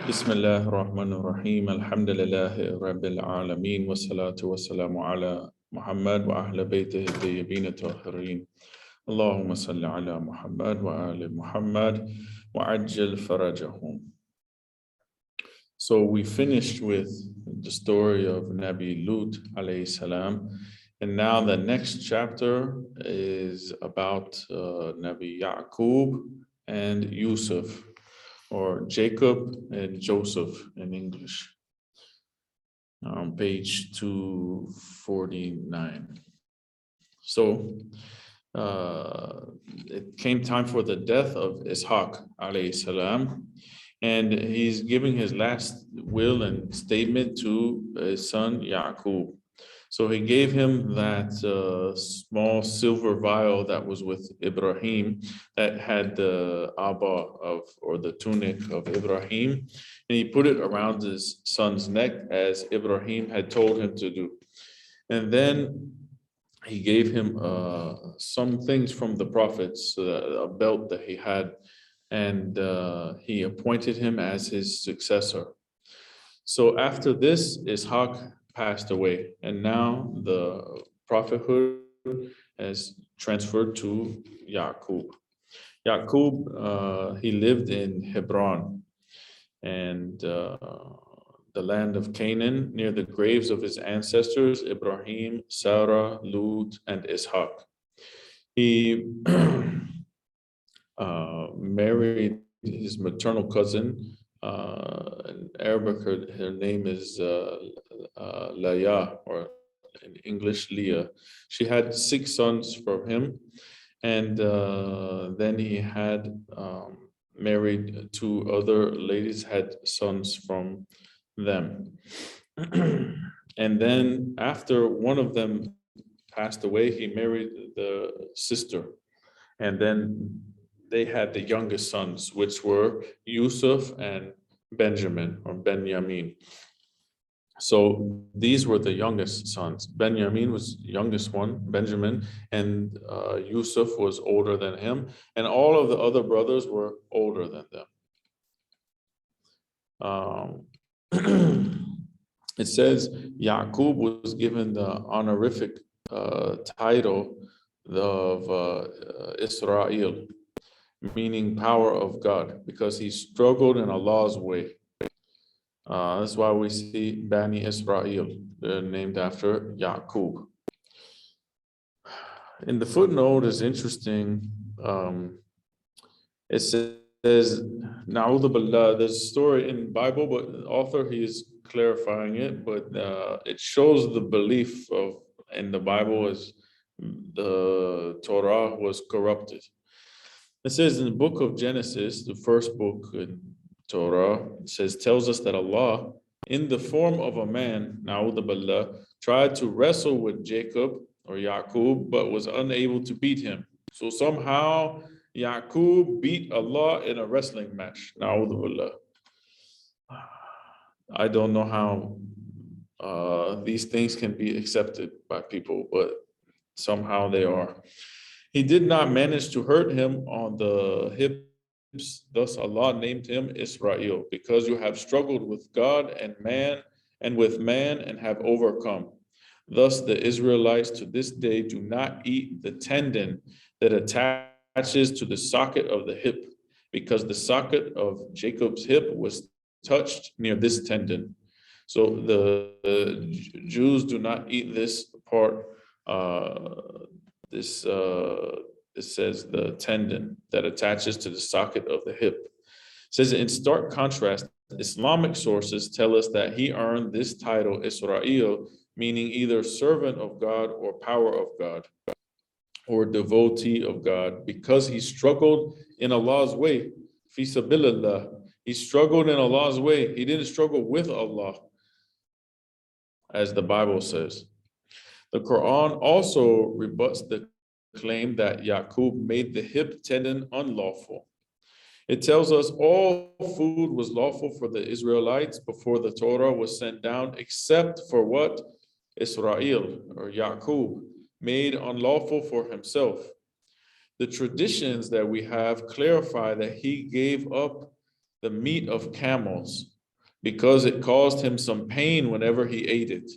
بسم الله الرحمن الرحيم الحمد لله رب العالمين والصلاة والسلام على محمد وأهل بيته الطيبين الطاهرين اللهم صل على محمد وآل محمد وعجل فرجهم. So we finished with the story of Nabi Lut alayhi salam, and now the next chapter is about Nabi Yaqub and Yusuf, or Jacob and Joseph in English, on page 249. So it came time for the death of Ishaq alayhi salam, and he's giving his last will and statement to his son Yaqub. So he gave him that small silver vial that was with Ibrahim, that had the abba of, or the tunic of Ibrahim, and he put it around his son's neck as Ibrahim had told him to do. And then he gave him some things from the prophets, a belt that he had, and he appointed him as his successor. So after this, Ishaq passed away, and now the prophethood has transferred to Yaqub. Yaqub, he lived in Hebron, and the land of Canaan, near the graves of his ancestors, Ibrahim, Sarah, Lut, and Ishaq. He married his maternal cousin. In Arabic, her name is Laya, or in English, Leah. She had 6 sons from him, and then he had married 2 other ladies, had sons from them. And then after one of them passed away, he married the sister, and then they had the youngest sons, which were Yusuf and Benjamin, or Benjamin. So these were the youngest sons. Benjamin was the youngest one, Benjamin, and Yusuf was older than him, and all of the other brothers were older than them. It says Yaqub was given the honorific title of Israel, meaning power of God, because he struggled in Allah's way. That's why we see Bani Israel, named after Yaqub. In the footnote is interesting. It says, Na'udhu Billah, there's a story in the Bible, but the author, he is clarifying it, but it shows the belief of in the Bible as the Torah was corrupted. It says in the book of Genesis, the first book in Torah, it says, tells us that Allah, in the form of a man, Na'udhu Billah, tried to wrestle with Jacob or Yaqub, but was unable to beat him. So somehow Yaqub beat Allah in a wrestling match. Na'udhu Billah. I don't know how these things can be accepted by people, but somehow they are. He did not manage to hurt him on the hips. Thus Allah named him Israel, because you have struggled with God and man and with man and have overcome. Thus the Israelites to this day do not eat the tendon that attaches to the socket of the hip, because the socket of Jacob's hip was touched near this tendon. So the Jews do not eat this part. It says the tendon that attaches to the socket of the hip. It says in stark contrast, Islamic sources tell us that he earned this title Israel, meaning either servant of God or power of God, or devotee of God, because he struggled in Allah's way. Fi sabilillah. He struggled in Allah's way. He didn't struggle with Allah, as the Bible says. The Quran also rebuts the claim that Yaqub made the hip tendon unlawful. It tells us all food was lawful for the Israelites before the Torah was sent down, except for what Israel, or Yaqub, made unlawful for himself. The traditions that we have clarify that he gave up the meat of camels because it caused him some pain whenever he ate it.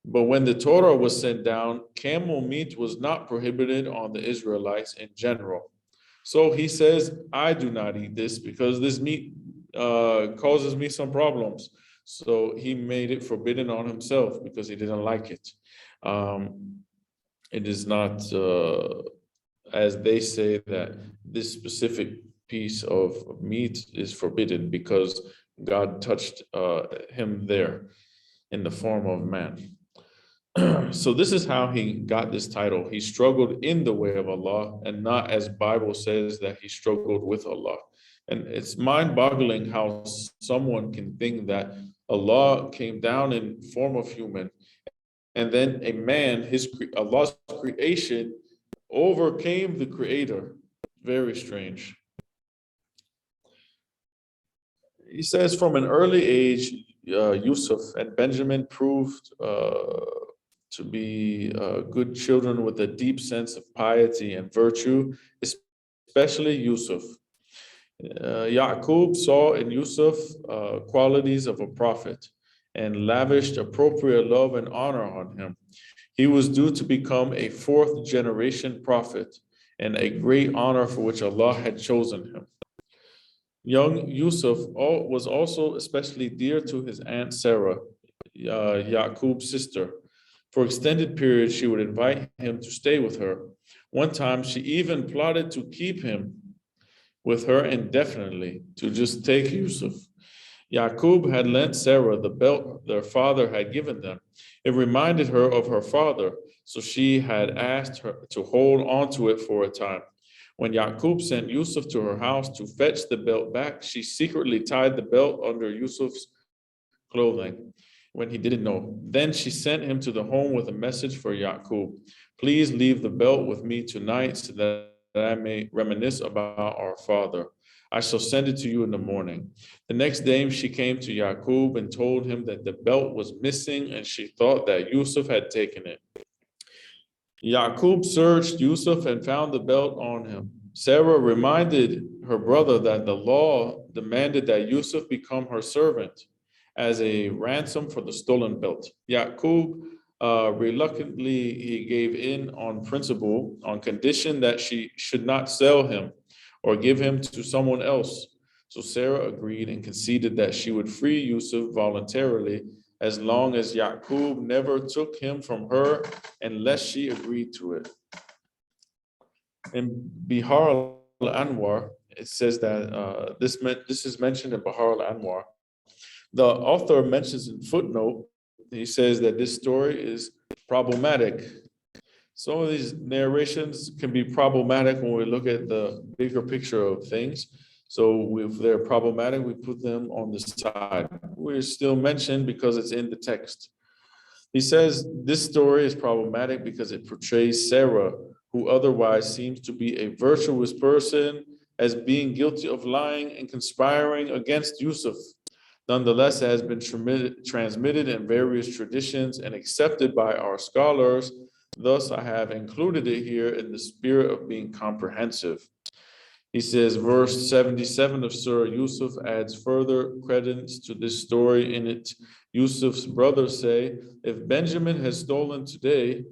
But when the Torah was sent down, camel meat was not prohibited on the Israelites in general. So he says, I do not eat this because this meat causes me some problems. So he made it forbidden on himself because he didn't like it. It is not, as they say, that this specific piece of meat is forbidden because God touched him there in the form of man. So this is how he got this title. He struggled in the way of Allah, and not as Bible says that he struggled with Allah. And it's mind-boggling how someone can think that Allah came down in form of human, and then a man, Allah's creation, overcame the Creator. Very strange. He says, from an early age, Yusuf and Benjamin proved to be good children with a deep sense of piety and virtue, especially Yusuf. Yaqub saw in Yusuf qualities of a prophet and lavished appropriate love and honor on him. He was due to become a fourth generation prophet and a great honor for which Allah had chosen him. Young Yusuf was also especially dear to his aunt Sarah, Yaqub's sister. For extended periods, she would invite him to stay with her. One time, she even plotted to keep him with her indefinitely, to just take Yusuf. Yaqub had lent Sarah the belt their father had given them. It reminded her of her father, so she had asked her to hold on to it for a time. When Yaqub sent Yusuf to her house to fetch the belt back, she secretly tied the belt under Yusuf's clothing when he didn't know. Then she sent him to the home with a message for Yaqub. Please leave the belt with me tonight so that I may reminisce about our father. I shall send it to you in the morning. The next day she came to Yaqub and told him that the belt was missing and she thought that Yusuf had taken it. Yaqub searched Yusuf and found the belt on him. Sarah reminded her brother that the law demanded that Yusuf become her servant as a ransom for the stolen belt. Yaqub reluctantly he gave in on principle on condition that she should not sell him or give him to someone else. So Sarah agreed and conceded that she would free Yusuf voluntarily as long as Yaqub never took him from her unless she agreed to it. In Bihar al-Anwar, it says that this is mentioned in Bihar al-Anwar. The author mentions in footnote, he says that this story is problematic. Some of these narrations can be problematic when we look at the bigger picture of things. So if they're problematic, we put them on the side. We're still mentioned because it's in the text. He says this story is problematic because it portrays Sarah, who otherwise seems to be a virtuous person, as being guilty of lying and conspiring against Yusuf. Nonetheless, it has been transmitted in various traditions and accepted by our scholars. Thus, I have included it here in the spirit of being comprehensive. He says, verse 77 of Surah Yusuf adds further credence to this story. In it, Yusuf's brothers say, if Benjamin has stolen today,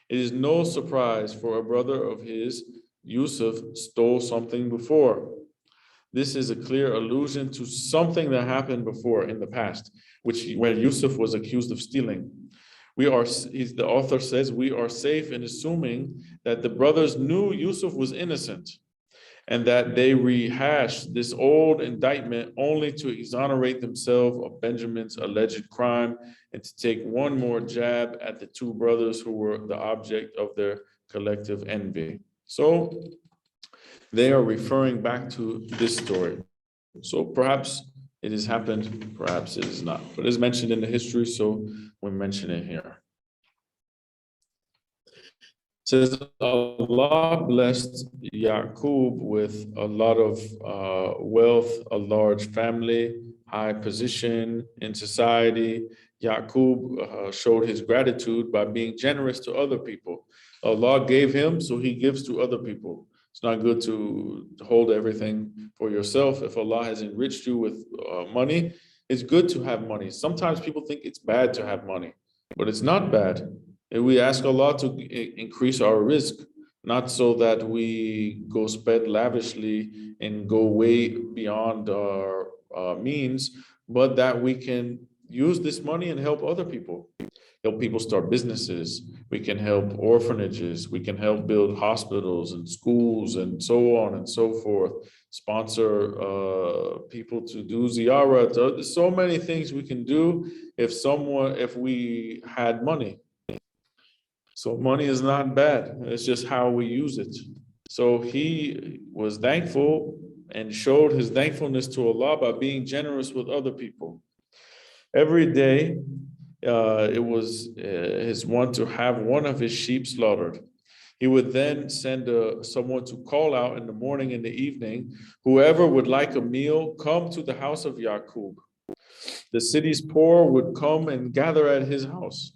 it is no surprise for a brother of his, Yusuf, stole something before. This is a clear allusion to something that happened before in the past, when Yusuf was accused of stealing. The author says, we are safe in assuming that the brothers knew Yusuf was innocent and that they rehashed this old indictment only to exonerate themselves of Benjamin's alleged crime and to take one more jab at the two brothers who were the object of their collective envy. So they are referring back to this story. So perhaps it has happened, perhaps it is not, but it's mentioned in the history, so we mention it here. It says Allah blessed Yaqub with a lot of wealth, a large family, high position in society. Yaqub showed his gratitude by being generous to other people. Allah gave him, so he gives to other people. It's not good to hold everything for yourself. If Allah has enriched you with money, It's good to have money. Sometimes people think it's bad to have money, but it's not bad. And we ask Allah to increase our risk, not so that we go spend lavishly and go way beyond our means, but that we can use this money and help people start businesses. We can help orphanages. We can help build hospitals and schools and so on and so forth. Sponsor people to do ziyarah. There's so many things we can do if we had money. So money is not bad. It's just how we use it. So he was thankful and showed his thankfulness to Allah by being generous with other people. Every day, it was his want to have one of his sheep slaughtered. He would then send someone to call out in the morning and the evening, whoever would like a meal, come to the house of Yaqub. The city's poor would come and gather at his house,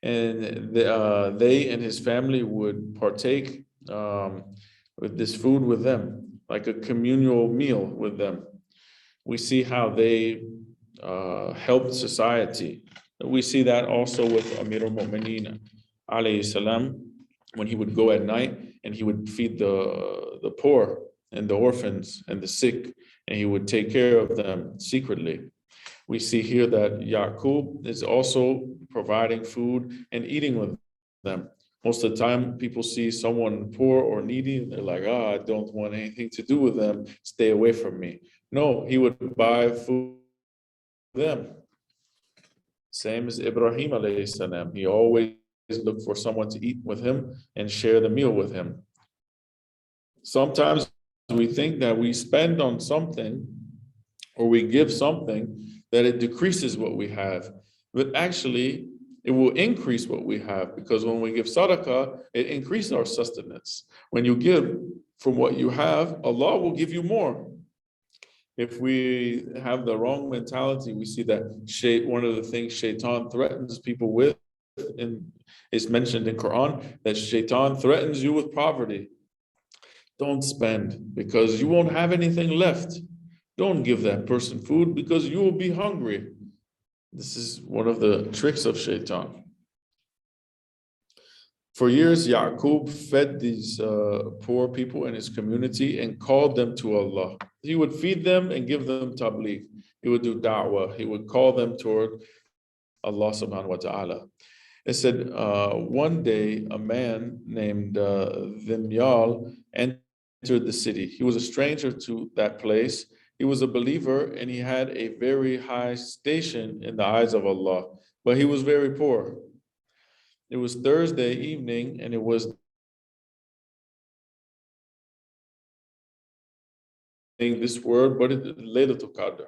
and they and his family would partake with this food with them, like a communal meal with them. We see how they helped society. We see that also with Amir al-Mu'mineen alayhi salam, when he would go at night and he would feed the poor and the orphans and the sick, and he would take care of them secretly. We see here that Yaqub is also providing food and eating with them. Most of the time, people see someone poor or needy, and they're like, I don't want anything to do with them. Stay away from me. No, he would buy food for them. Same as Ibrahim alayhi salam. He always looked for someone to eat with him and share the meal with him. Sometimes we think that we spend on something or we give something that it decreases what we have. But actually, it will increase what we have, because when we give sadaqah, it increases our sustenance. When you give from what you have, Allah will give you more. If we have the wrong mentality, we see that one of the things Shaitaan threatens people with, and it's mentioned in Quran, that Shaitaan threatens you with poverty. Don't spend, because you won't have anything left. Don't give that person food, because you will be hungry. This is one of the tricks of Shaitan. For years, Yaqub fed these poor people in his community and called them to Allah. He would feed them and give them tabligh. He would do da'wah. He would call them toward Allah subhanahu wa ta'ala. It said, one day a man named Dhimyal entered the city. He was a stranger to that place. He was a believer and he had a very high station in the eyes of Allah, but he was very poor. It was Thursday evening, and it was this word, but it Laylatul Qadr.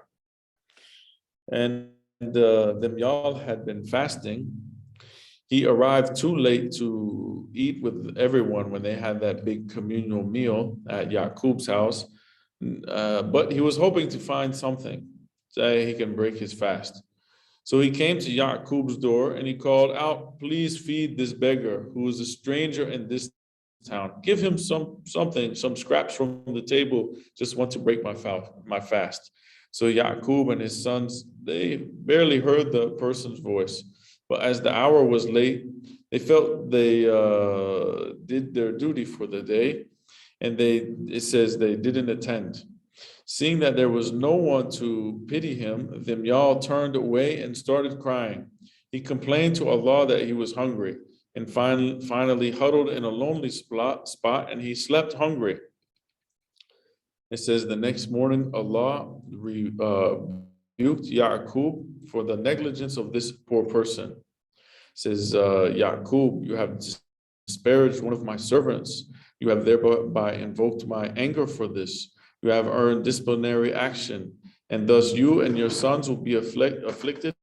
And Dimyal had been fasting. He arrived too late to eat with everyone when they had that big communal meal at Yaqub's house. But he was hoping to find something so he can break his fast. So he came to Yaqub's door and he called out, please feed this beggar who is a stranger in this town. Give him something, some scraps from the table. Just want to break my fast. So Yaqub and his sons, they barely heard the person's voice. But as the hour was late, they felt they did their duty for the day. And it says they didn't attend. Seeing that there was no one to pity him, Dhimyal turned away and started crying. He complained to Allah that he was hungry, and finally huddled in a lonely spot, and he slept hungry. It says the next morning, Allah rebuked Yaqub for the negligence of this poor person. It says, Yaqub, you have disparaged one of my servants. You have thereby invoked my anger for this. You have earned disciplinary action, and thus you and your sons will be afflicted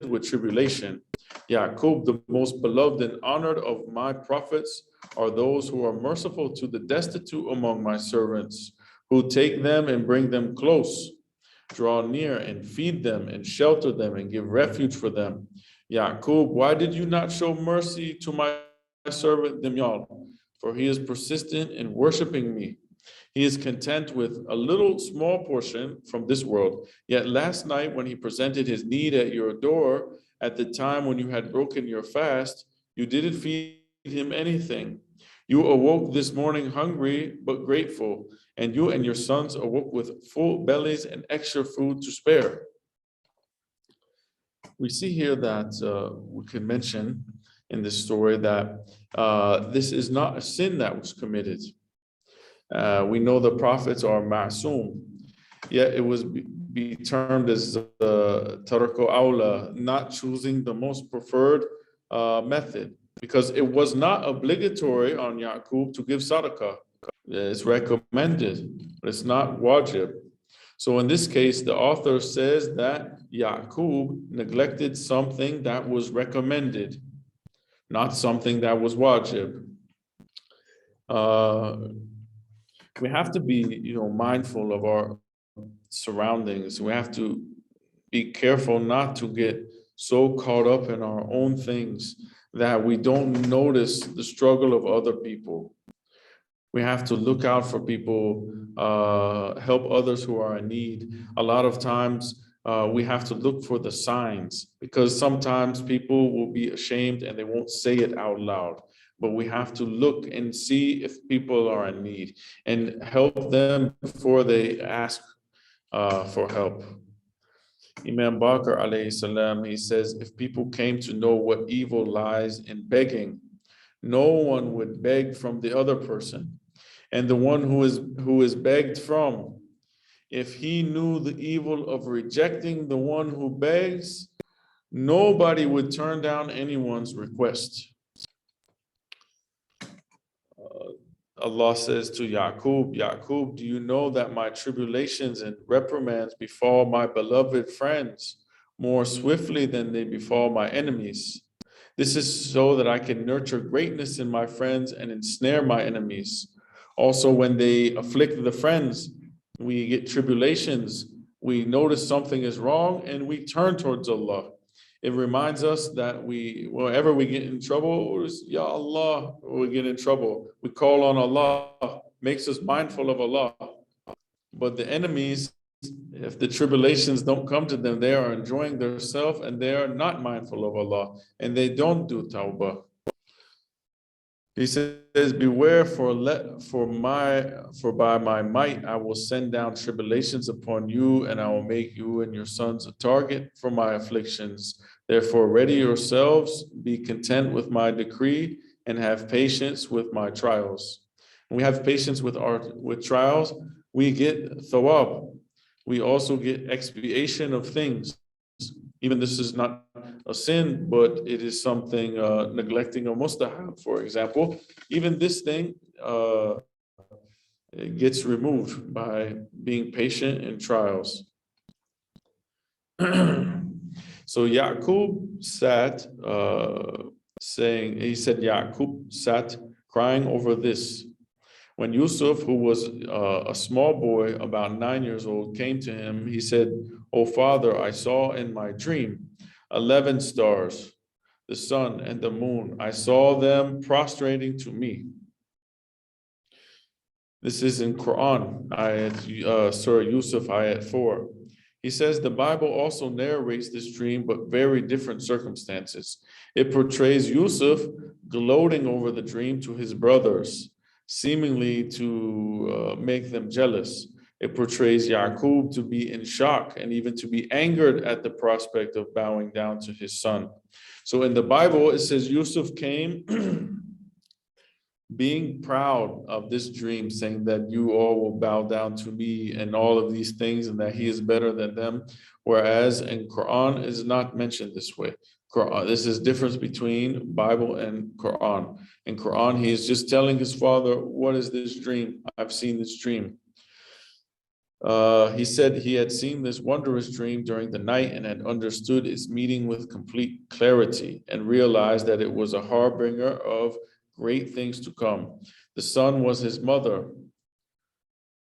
with tribulation. Yaqub, the most beloved and honored of my prophets, are those who are merciful to the destitute among my servants, who take them and bring them close, draw near and feed them and shelter them and give refuge for them. Yaqub, why did you not show mercy to my servant Dimyal? For he is persistent in worshiping me. He is content with a little small portion from this world. Yet last night, when he presented his need at your door, at the time when you had broken your fast, you didn't feed him anything. You awoke this morning hungry but grateful, and you and your sons awoke with full bellies and extra food to spare. We see here that we can mention in this story that this is not a sin that was committed. We know the prophets are ma'soom, yet it was be termed as tarako awla, not choosing the most preferred method, because it was not obligatory on Yaqub to give sadaqah. It's recommended, but it's not wajib. So in this case, the author says that Yaqub neglected something that was recommended, not something that was wajib. We have to be, mindful of our surroundings. We have to be careful not to get so caught up in our own things that we don't notice the struggle of other people. We have to look out for people, help others who are in need. A lot of times we have to look for the signs, because sometimes people will be ashamed and they won't say it out loud. But we have to look and see if people are in need and help them before they ask for help. Imam Bakr alayhi salam, he says, if people came to know what evil lies in begging, no one would beg from the other person. And the one who is begged from, if he knew the evil of rejecting the one who begs, nobody would turn down anyone's request. Allah says to Yaqub, Yaqub, do you know that my tribulations and reprimands befall my beloved friends more swiftly than they befall my enemies? This is so that I can nurture greatness in my friends and ensnare my enemies. Also, when they afflict the friends, we get tribulations, we notice something is wrong, and we turn towards Allah. It reminds us that whenever we get in trouble, Ya Allah, we get in trouble. We call on Allah, makes us mindful of Allah. But the enemies, if the tribulations don't come to them, they are enjoying themselves and they are not mindful of Allah, and they don't do tawbah. He says, beware, for by my might I will send down tribulations upon you, and I will make you and your sons a target for my afflictions. Therefore, ready yourselves, be content with my decree, and have patience with my trials. When we have patience with trials, we get thawab. We also get expiation of things. Even this is not a sin, but it is something neglecting a mustahab, for example. Even this thing it gets removed by being patient in trials. So Yaqub sat Yaqub sat crying over this. When Yusuf, who was a small boy, about 9 years old, came to him, he said, "O father, I saw in my dream 11 stars, the sun and the moon. I saw them prostrating to me." This is in Quran, Surah Yusuf, ayat 4. He says the Bible also narrates this dream, but very different circumstances. It portrays Yusuf gloating over the dream to his brothers, seemingly to make them jealous. It portrays Yaqub to be in shock and even to be angered at the prospect of bowing down to his son. So in the Bible, it says Yusuf came being proud of this dream, saying that you all will bow down to me and all of these things, and that he is better than them. Whereas in Quran is not mentioned this way. This is difference between Bible and Quran. In Quran, he is just telling his father, what is this dream? I've seen this dream. He said he had seen this wondrous dream during the night and had understood its meaning with complete clarity and realized that it was a harbinger of great things to come. The sun was his mother.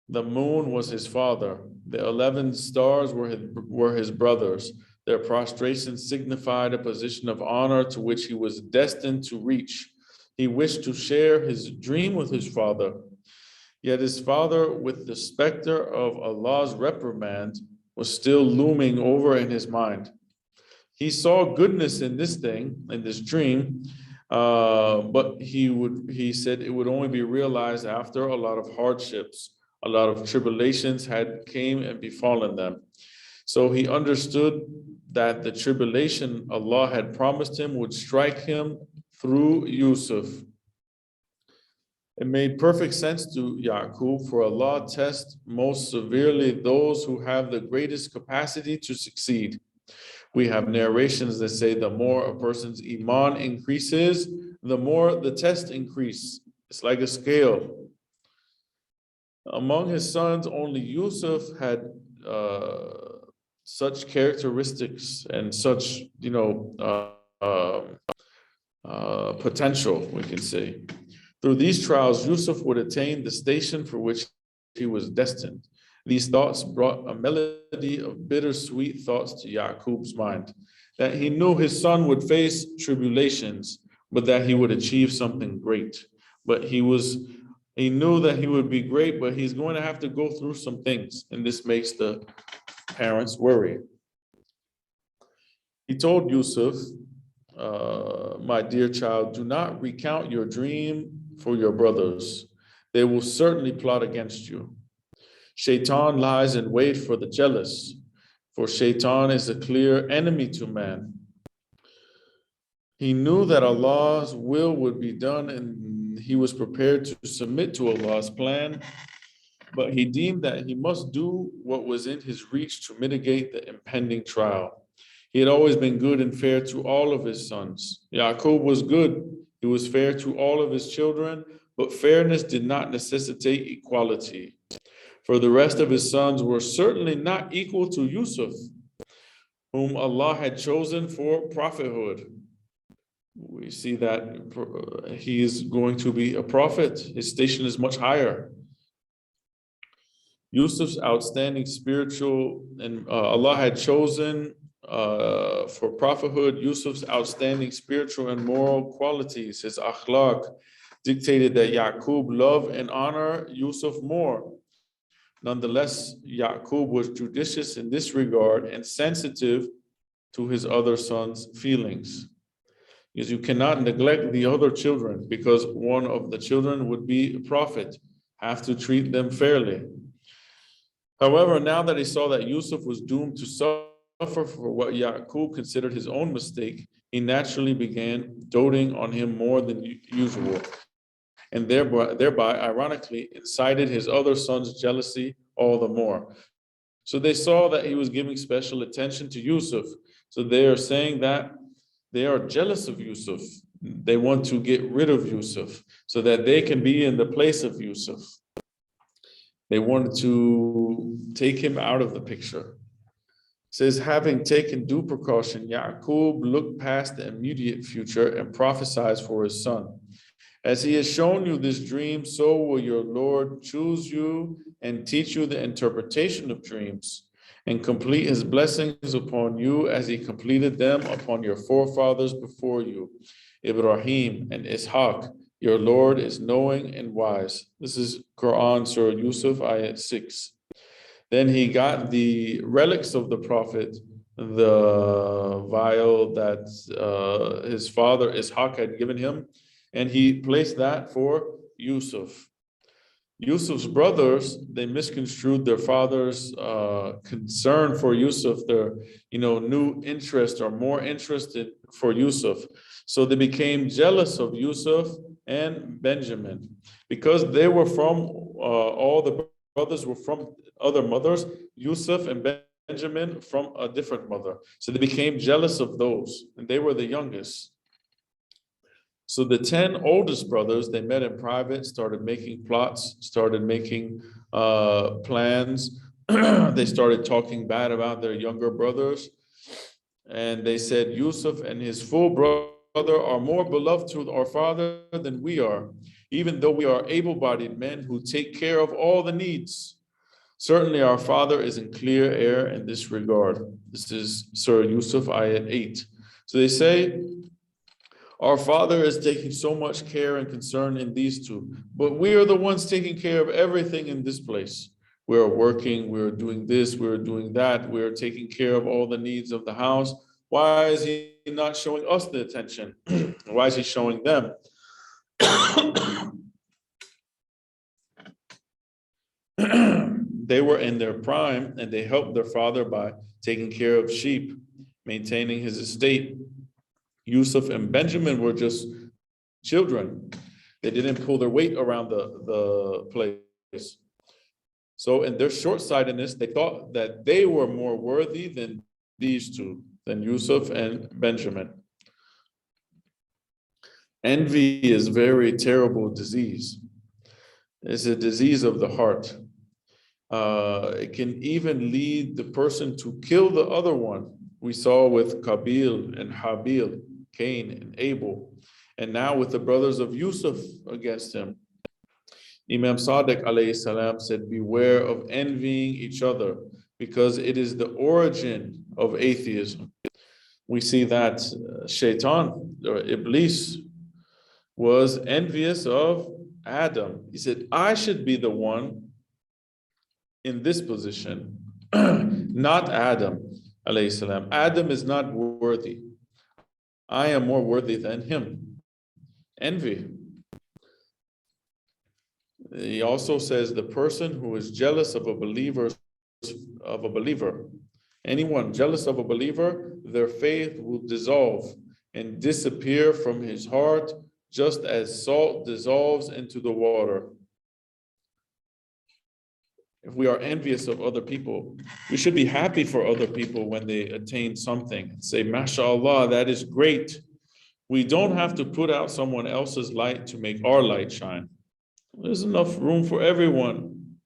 The moon was his father. The 11 stars were his brothers. Their prostration signified a position of honor to which he was destined to reach. He wished to share his dream with his father. Yet his father, with the specter of Allah's reprimand, was still looming over in his mind. He saw goodness in this thing, in this dream, but he said it would only be realized after a lot of hardships, a lot of tribulations had came and befallen them. So he understood that the tribulation Allah had promised him would strike him through Yusuf. It made perfect sense to Yaqub, for Allah tests most severely those who have the greatest capacity to succeed. We have narrations that say the more a person's iman increases, the more the test increase. It's like a scale. Among his sons, only Yusuf had such characteristics and such, potential, we can say. Through these trials, Yusuf would attain the station for which he was destined. These thoughts brought a melody of bittersweet thoughts to Yaqub's mind, that he knew his son would face tribulations, but that he would achieve something great. But he knew that he would be great, but he's going to have to go through some things, and this makes the parents worry. He told Yusuf, my dear child, do not recount your dream for your brothers. They will certainly plot against you. Shaitaan lies in wait for the jealous, for Shaitaan is a clear enemy to man. He knew that Allah's will would be done and he was prepared to submit to Allah's plan, but he deemed that he must do what was in his reach to mitigate the impending trial. He had always been good and fair to all of his sons. Yaqub was good. He was fair to all of his children, but fairness did not necessitate equality. For the rest of his sons were certainly not equal to Yusuf, whom Allah had chosen for prophethood. We see that he is going to be a prophet. His station is much higher. Yusuf's outstanding spiritual, and Allah had chosen for prophethood, Yusuf's outstanding spiritual and moral qualities, his akhlaq, dictated that Yaqub love and honor Yusuf more. Nonetheless, Yaqub was judicious in this regard and sensitive to his other sons' feelings. Because you cannot neglect the other children, because one of the children would be a prophet, have to treat them fairly. However, now that he saw that Yusuf was doomed to suffer for what Yaqub considered his own mistake, he naturally began doting on him more than usual, and thereby ironically incited his other sons' jealousy all the more. So they saw that he was giving special attention to Yusuf. So they are saying that they are jealous of Yusuf. They want to get rid of Yusuf so that they can be in the place of Yusuf. They wanted to take him out of the picture. It says, having taken due precaution, Yaqub looked past the immediate future and prophesied for his son. As he has shown you this dream, so will your Lord choose you and teach you the interpretation of dreams, and complete his blessings upon you as he completed them upon your forefathers before you, Ibrahim and Ishaq. Your Lord is knowing and wise. This is Quran, Surah Yusuf, ayat 6. Then he got the relics of the Prophet, the vial that his father Ishaq had given him, and he placed that for Yusuf. Yusuf's brothers, they misconstrued their father's concern for Yusuf, their new interest or more interested for Yusuf. So they became jealous of Yusuf and Benjamin because they were from all the brothers were from other mothers. Yusuf and Benjamin from a different mother. So they became jealous of those, and they were the youngest. So the 10 oldest brothers, they met in private, started making plots, started making plans. They started talking bad about their younger brothers. And they said, Yusuf and his full brother are more beloved to our father than we are, even though we are able-bodied men who take care of all the needs. Certainly our father is in clear air in this regard. This is Surah Yusuf, ayat 8. So they say, Our father is taking so much care and concern in these two, but we are the ones taking care of everything in this place. We are working, we're doing this, we're doing that, we're taking care of all the needs of the house. Why is he not showing us the attention? Why is he showing them? They were in their prime and they helped their father by taking care of sheep, maintaining his estate. Yusuf and Benjamin were just children. They didn't pull their weight around the place. So in their short-sightedness, they thought that they were more worthy than these two, than Yusuf and Benjamin. Envy is a very terrible disease. It's a disease of the heart. It can even lead the person to kill the other one. We saw with Qabil and Habil, Cain and Abel, and now with the brothers of Yusuf against him. Imam Sadiq alayhi salam said, beware of envying each other because it is the origin of atheism. We see that Shaitaan or Iblis was envious of Adam. He said, I should be the one in this position, not Adam alayhi salam. Adam is not worthy. I am more worthy than him. Envy. He also says the person who is jealous of a believer, anyone jealous of a believer, their faith will dissolve and disappear from his heart, just as salt dissolves into the water. If we are envious of other people, we should be happy for other people when they attain something. Say, MashaAllah, that is great. We don't have to put out someone else's light to make our light shine. There's enough room for everyone.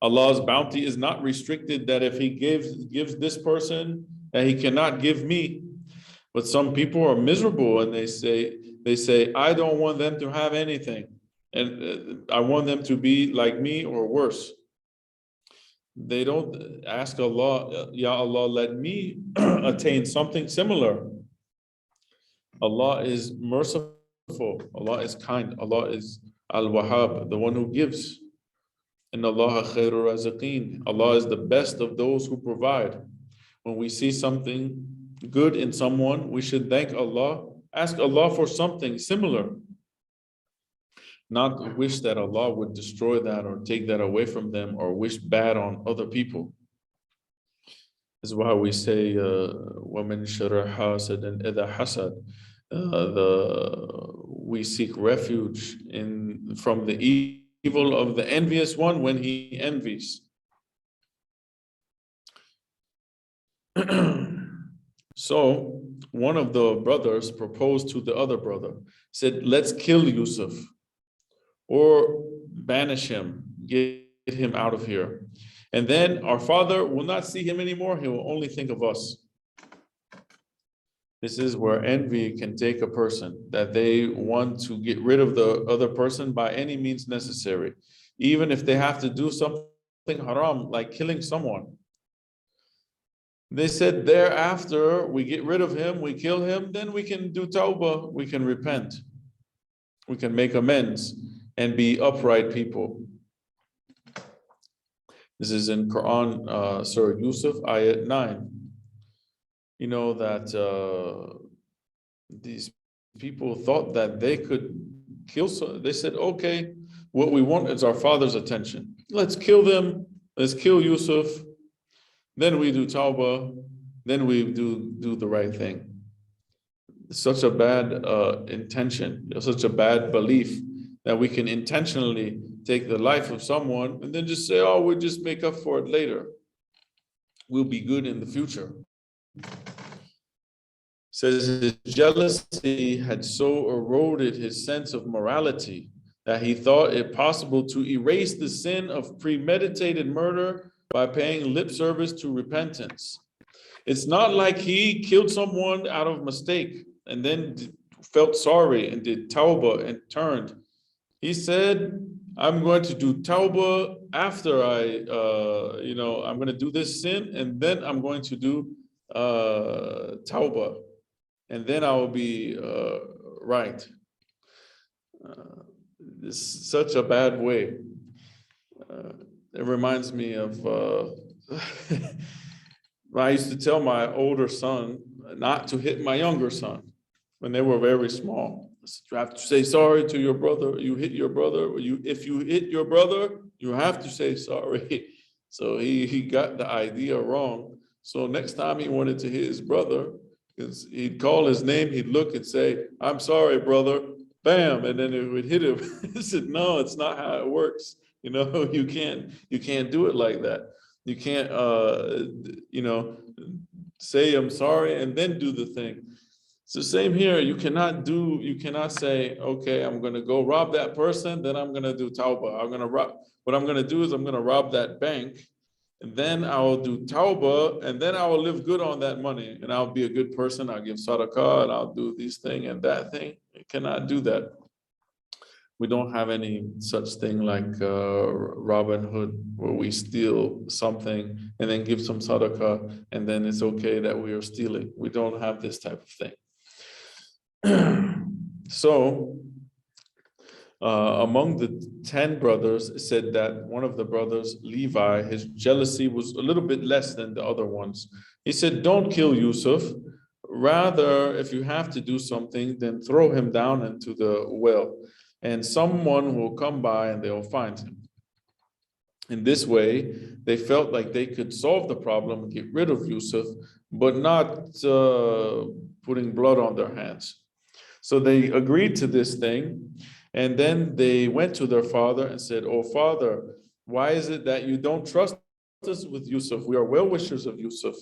Allah's bounty is not restricted that if he gives this person, that he cannot give me. But some people are miserable and they say, I don't want them to have anything. And I want them to be like me or worse. They don't ask Allah, Ya Allah, let me attain something similar. Allah is merciful. Allah is kind. Allah is Al-Wahhab, the one who gives. Inna Allah khairur raziqeen. Allah is the best of those who provide. When we see something good in someone, we should thank Allah, ask Allah for something similar. Not wish that Allah would destroy that or take that away from them or wish bad on other people. This is why we say, وَمِن شَرِّ حَاسِدٍ إِذَا حَسَدٍ. We seek refuge from the evil of the envious one when he envies. So one of the brothers proposed to the other brother, said, let's kill Yusuf or banish him, get him out of here. And then our father will not see him anymore. He will only think of us. This is where envy can take a person, that they want to get rid of the other person by any means necessary, even if they have to do something haram, like killing someone. They said thereafter, we get rid of him, we kill him, then we can do tawbah, we can repent, we can make amends and be upright people. This is in Quran, Surah Yusuf, ayat 9. You know that these people thought that they could kill. They said, okay, what we want is our father's attention. Let's kill them. Let's kill Yusuf. Then we do tawbah. Then we do the right thing. Such a bad intention, such a bad belief that we can intentionally take the life of someone and then just say, oh, we'll just make up for it later. We'll be good in the future. Says his jealousy had so eroded his sense of morality that he thought it possible to erase the sin of premeditated murder by paying lip service to repentance. It's not like he killed someone out of mistake and then felt sorry and did tawbah and turned. He said, I'm going to do tawbah after I'm going to do this sin and then I'm going to do tawbah. and then I will be right. This is such a bad way. It reminds me of I used to tell my older son not to hit my younger son when they were very small. You have to say sorry to your brother. You hit your brother. If you hit your brother, you have to say sorry. So he got the idea wrong. So next time he wanted to hit his brother, he'd call his name, he'd look and say, "I'm sorry, brother." Bam, and then it would hit him. He said, "No, it's not how it works. You can't do it like that. You can't say I'm sorry and then do the thing." It's the same here. You cannot say, "Okay, I'm gonna go rob that person, then I'm gonna do tauba. What I'm gonna do is I'm gonna rob that bank, and then I will do tauba, and then I will live good on that money, and I'll be a good person. I'll give sadaqah, and I'll do this thing and that thing." You cannot do that. We don't have any such thing like Robin Hood, where we steal something and then give some sadaqah, and then it's okay that we are stealing. We don't have this type of thing. So, among the 10 brothers, it said that one of the brothers, Levi, his jealousy was a little bit less than the other ones. He said, "Don't kill Yusuf. Rather, if you have to do something, then throw him down into the well, and someone will come by and they'll find him." In this way, they felt like they could solve the problem and get rid of Yusuf, but not putting blood on their hands. So they agreed to this thing, and then they went to their father and said, "Oh, father, why is it that you don't trust us with Yusuf? We are well-wishers of Yusuf."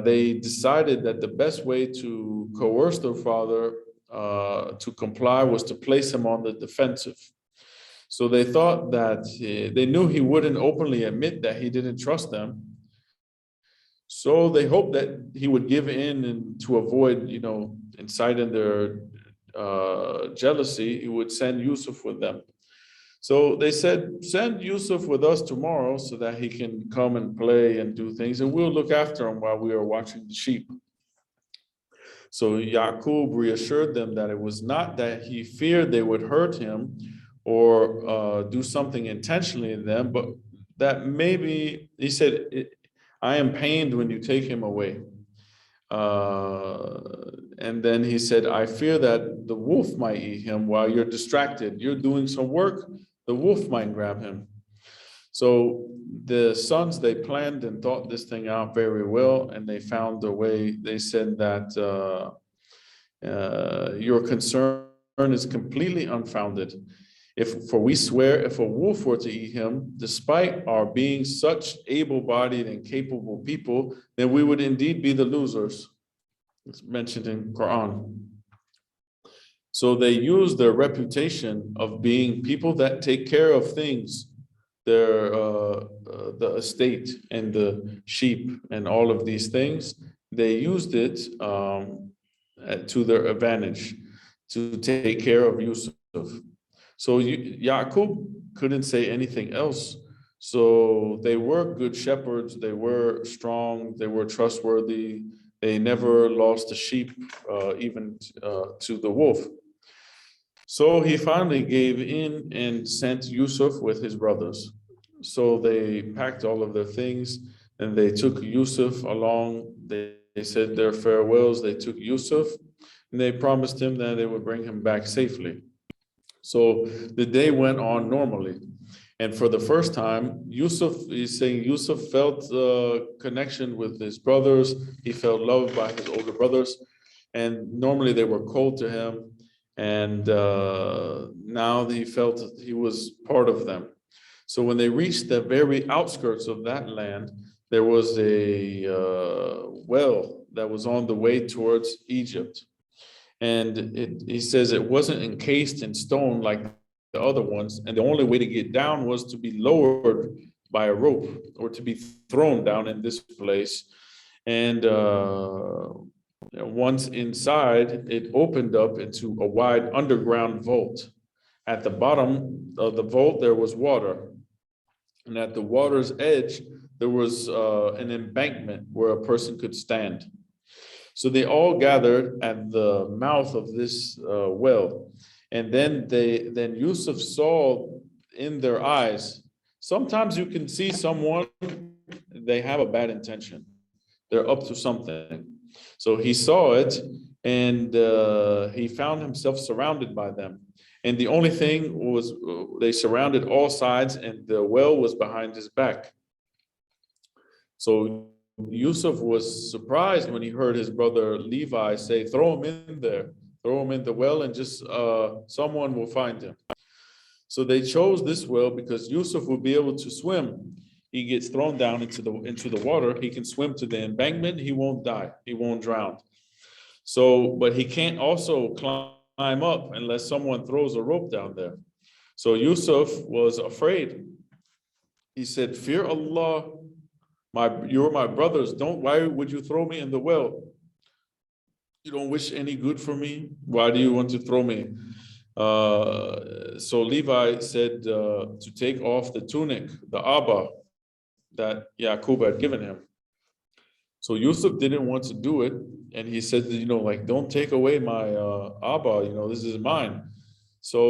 They decided that the best way to coerce their father to comply was to place him on the defensive. So they thought that they knew he wouldn't openly admit that he didn't trust them. So they hoped that he would give in, and to avoid, inciting their jealousy, he would send Yusuf with them. So they said, "Send Yusuf with us tomorrow so that he can come and play and do things, and we'll look after him while we are watching the sheep." So Yaqub reassured them that it was not that he feared they would hurt him or do something intentionally to them, but that maybe, he said, "I am pained when you take him away." And then he said, "I fear that the wolf might eat him while you're distracted. You're doing some work, the wolf might grab him." So the sons, they planned and thought this thing out very well, and they found a way. They said that your concern is completely unfounded. For we swear, if a wolf were to eat him, despite our being such able-bodied and capable people, then we would indeed be the losers. It's mentioned in Quran. So they use their reputation of being people that take care of things, the estate and the sheep and all of these things. They used it to their advantage to take care of Yusuf. So Yaqub couldn't say anything else. So they were good shepherds. They were strong. They were trustworthy. They never lost a sheep, even to the wolf. So he finally gave in and sent Yusuf with his brothers. So they packed all of their things and they took Yusuf along. They said their farewells. They took Yusuf and they promised him that they would bring him back safely. So the day went on normally. And for the first time, Yusuf felt a connection with his brothers. He felt loved by his older brothers. And normally they were cold to him. And now he felt that he was part of them. So when they reached the very outskirts of that land, there was a well that was on the way towards Egypt. And he says it wasn't encased in stone like the other ones. And the only way to get down was to be lowered by a rope or to be thrown down in this place. And once inside, it opened up into a wide underground vault. At the bottom of the vault, there was water. And at the water's edge, there was an embankment where a person could stand. So they all gathered at the mouth of this well. And then Yusuf saw in their eyes, sometimes you can see someone, they have a bad intention. They're up to something. So he saw it, and he found himself surrounded by them. And the only thing was, they surrounded all sides, and the well was behind his back. So Yusuf was surprised when he heard his brother Levi say, throw him in there, throw him in the well, and just someone will find him. So they chose this well because Yusuf will be able to swim. He gets thrown down into the water. He can swim to the embankment. He won't die. He won't drown. So, but he can't also climb up unless someone throws a rope down there. So Yusuf was afraid. He said, fear Allah. You're my brothers. Why would you throw me in the well? You don't wish any good for me. Why do you want to throw me? So Levi said to take off the tunic, the abba that Yaqub had given him. So Yusuf didn't want to do it, and he said, like, don't take away my abba. This is mine. So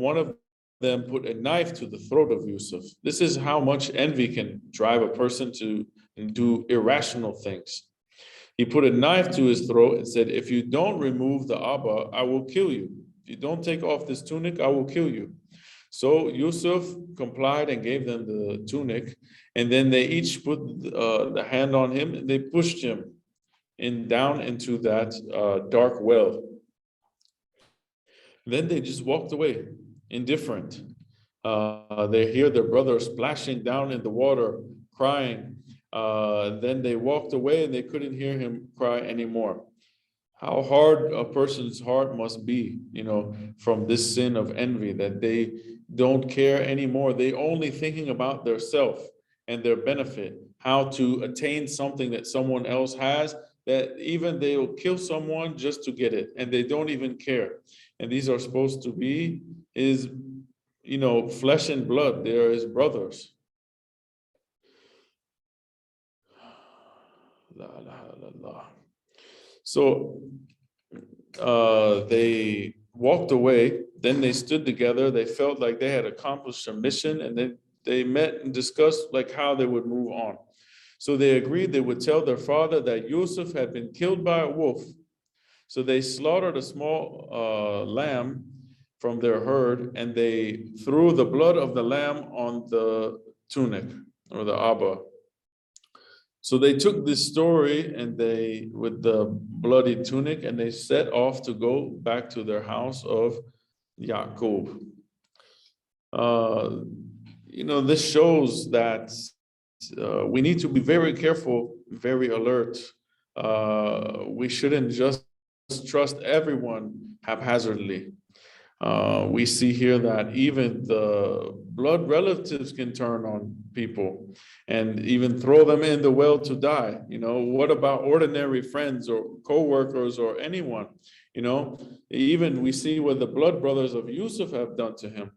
one of them put a knife to the throat of Yusuf. This is how much envy can drive a person to do irrational things. He put a knife to his throat and said, if you don't remove the abba, I will kill you. If you don't take off this tunic, I will kill you. So Yusuf complied and gave them the tunic, and then they each put the hand on him, and they pushed him down into that dark well. Then they just walked away, indifferent. They hear their brother splashing down in the water, crying. Then they walked away, and they couldn't hear him cry anymore. How hard a person's heart must be, from this sin of envy, that they don't care anymore. They only thinking about their self and their benefit, how to attain something that someone else has, that even they will kill someone just to get it, and they don't even care. And these are supposed to be his, flesh and blood. They are his brothers. La ilaha illallah. So they walked away. Then they stood together. They felt like they had accomplished their mission, and then they met and discussed like how they would move on. So they agreed they would tell their father that Yusuf had been killed by a wolf. So they slaughtered a small lamb from their herd, and they threw the blood of the lamb on the tunic or the abba. So they took this story and with the bloody tunic, and they set off to go back to their house of Yaqub. This shows that we need to be very careful, very alert. We shouldn't just trust everyone haphazardly. We see here that even the blood relatives can turn on people and even throw them in the well to die. What about ordinary friends or co-workers or anyone? Even we see what the blood brothers of Yusuf have done to him.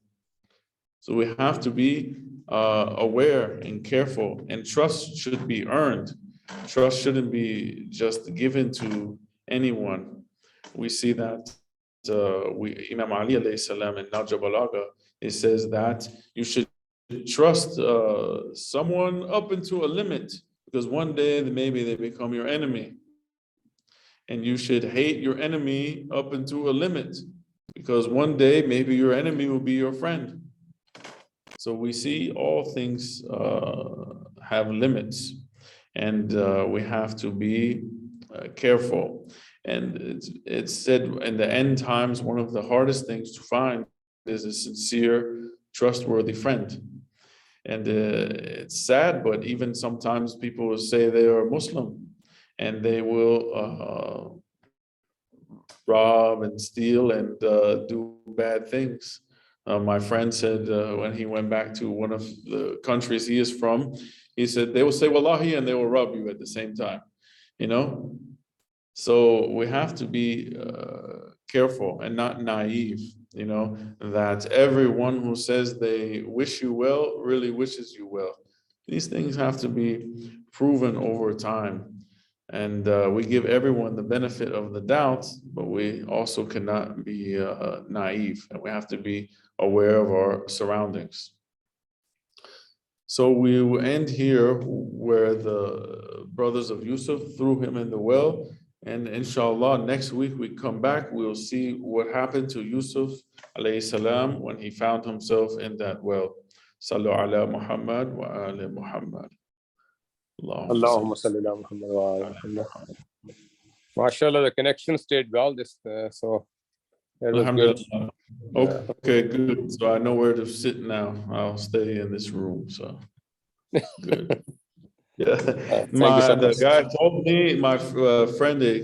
So we have to be aware and careful, and trust should be earned. Trust shouldn't be just given to anyone. We see that Imam Ali alayhi salam in Najab al-Agha, it says that you should trust someone up into a limit, because one day maybe they become your enemy. And you should hate your enemy up into a limit, because one day maybe your enemy will be your friend. So we see all things have limits, and we have to be careful. And it's said in the end times, one of the hardest things to find is a sincere, trustworthy friend. And it's sad, but even sometimes people will say they are Muslim, and they will rob and steal and do bad things. My friend said when he went back to one of the countries he is from, he said they will say Wallahi and they will rob you at the same time, So we have to be careful and not naive, that everyone who says they wish you well really wishes you well. These things have to be proven over time. And we give everyone the benefit of the doubt, but we also cannot be naive, and we have to be aware of our surroundings. So we will end here where the brothers of Yusuf threw him in the well. And inshallah, next week we come back, we'll see what happened to Yusuf alayhi salam when he found himself in that well. Sallu ala Muhammad wa ala Muhammad. Allahumma salli ala Muhammad wa ala Muhammad. MashaAllah, the connection stayed well. So it was good. Okay, good. So I know where to sit now. I'll stay in this room. So good. Yeah, Thank you so much. the guy told me, my friend